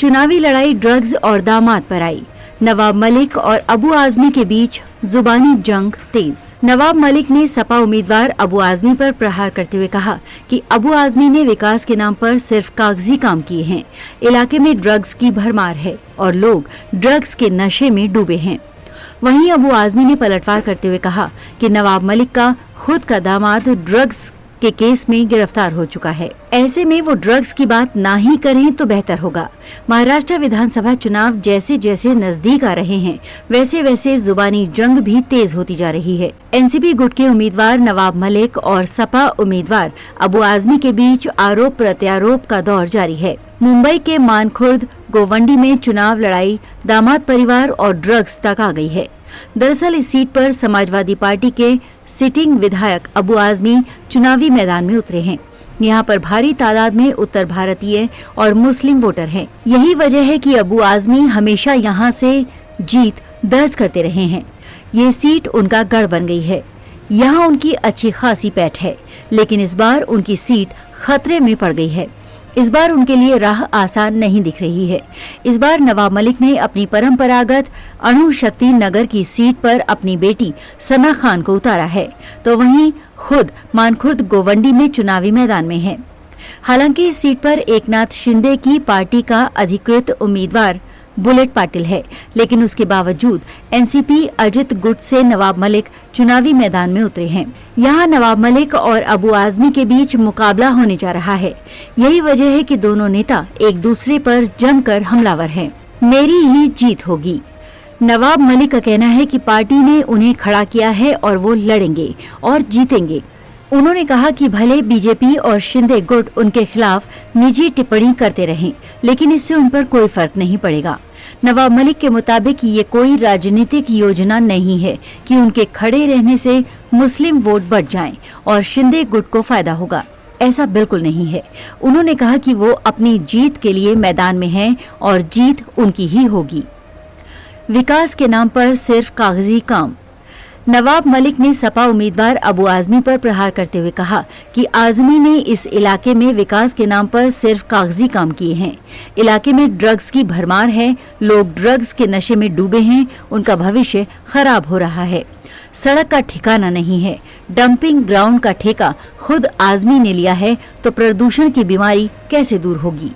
चुनावी लड़ाई ड्रग्स और दामाद पर आई। नवाब मलिक और अबू आजमी के बीच जुबानी जंग तेज। नवाब मलिक ने सपा उम्मीदवार अबू आजमी पर प्रहार करते हुए कहा कि अबू आजमी ने विकास के नाम पर सिर्फ कागजी काम किए हैं। इलाके में ड्रग्स की भरमार है और लोग ड्रग्स के नशे में डूबे हैं। वहीं अबू आजमी ने पलटवार करते हुए कहा कि नवाब मलिक का खुद का दामाद ड्रग्स के केस में गिरफ्तार हो चुका है। ऐसे में वो ड्रग्स की बात ना ही करें तो बेहतर होगा। महाराष्ट्र विधानसभा चुनाव जैसे जैसे नजदीक आ रहे हैं, वैसे वैसे जुबानी जंग भी तेज होती जा रही है। एनसीपी गुट के उम्मीदवार नवाब मलिक और सपा उम्मीदवार अबू आजमी के बीच आरोप प्रत्यारोप का दौर जारी है। मुंबई के मानखुर्द गोवंडी में चुनाव लड़ाई दामाद परिवार और ड्रग्स तक आ गई है। दरअसल इस सीट पर समाजवादी पार्टी के सिटिंग विधायक अबू आजमी चुनावी मैदान में उतरे हैं। यहाँ पर भारी तादाद में उत्तर भारतीय और मुस्लिम वोटर हैं। यही वजह है कि अबू आजमी हमेशा यहाँ से जीत दर्ज करते रहे हैं। ये सीट उनका गढ़ बन गई है। यहाँ उनकी अच्छी खासी पैठ है, लेकिन इस बार उनकी सीट खतरे में पड़ गई है। इस बार उनके लिए राह आसान नहीं दिख रही है। इस बार नवाब मलिक ने अपनी परंपरागत अणुशक्ति नगर की सीट पर अपनी बेटी सना खान को उतारा है, तो वहीं खुद मानखुर्द गोवंडी में चुनावी मैदान में है। हालांकि इस सीट पर एकनाथ शिंदे की पार्टी का अधिकृत उम्मीदवार बुलेट पाटिल है, लेकिन उसके बावजूद एनसीपी अजित गुट से नवाब मलिक चुनावी मैदान में उतरे हैं। यहाँ नवाब मलिक और अबू आजमी के बीच मुकाबला होने जा रहा है। यही वजह है कि दोनों नेता एक दूसरे पर जमकर हमलावर हैं। मेरी ही जीत होगी। नवाब मलिक का कहना है कि पार्टी ने उन्हें खड़ा किया है और वो लड़ेंगे और जीतेंगे। उन्होंने कहा कि भले बीजेपी और शिंदे गुट उनके खिलाफ निजी टिप्पणी करते रहें, लेकिन इससे उन पर कोई फर्क नहीं पड़ेगा। नवाब मलिक के मुताबिक ये कोई राजनीतिक योजना नहीं है कि उनके खड़े रहने से मुस्लिम वोट बढ़ जाएं और शिंदे गुट को फायदा होगा। ऐसा बिल्कुल नहीं है। उन्होंने कहा कि वो अपनी जीत के लिए मैदान में हैं और जीत उनकी ही होगी। विकास के नाम पर सिर्फ कागजी काम। नवाब मलिक ने सपा उम्मीदवार अबू आजमी पर प्रहार करते हुए कहा कि आजमी ने इस इलाके में विकास के नाम पर सिर्फ कागजी काम किए हैं। इलाके में ड्रग्स की भरमार है, लोग ड्रग्स के नशे में डूबे हैं, उनका भविष्य खराब हो रहा है। सड़क का ठिकाना नहीं है। डंपिंग ग्राउंड का ठेका खुद आजमी ने लिया है, तो प्रदूषण की बीमारी कैसे दूर होगी।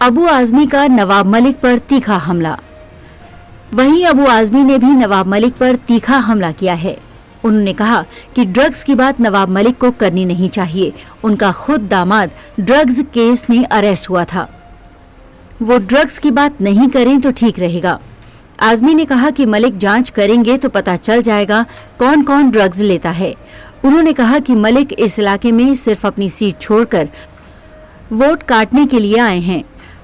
अबू आजमी का नवाब मलिक पर तीखा हमला। वहीं अबू आजमी ने भी नवाब मलिक पर तीखा हमला किया है। उन्होंने कहा कि ड्रग्स की बात नवाब मलिक को करनी नहीं चाहिए। उनका खुद दामाद ड्रग्स केस में अरेस्ट हुआ था। वो ड्रग्स की बात नहीं करें तो ठीक रहेगा। आजमी ने कहा कि मलिक जांच करेंगे तो पता चल जाएगा कौन कौन ड्रग्स लेता है। उन्होंने कहा कि मलिक इस इलाके में सिर्फ अपनी सीट छोड़कर वोट काटने के लिए आए हैं।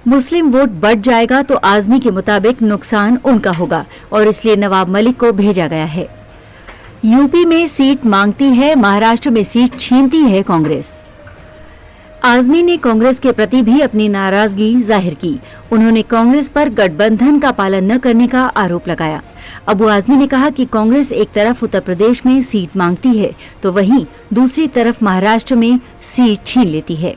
मुस्लिम वोट बढ़ जाएगा तो आजमी के मुताबिक नुकसान उनका होगा और इसलिए नवाब मलिक को भेजा गया है। यूपी में सीट मांगती है, महाराष्ट्र में सीट छीनती है कांग्रेस। आजमी ने कांग्रेस के प्रति भी अपनी नाराजगी जाहिर की। उन्होंने कांग्रेस पर गठबंधन का पालन न करने का आरोप लगाया। अबू आजमी ने कहा कि कांग्रेस एक तरफ उत्तर प्रदेश में सीट मांगती है तो वहीं दूसरी तरफ महाराष्ट्र में सीट छीन लेती है।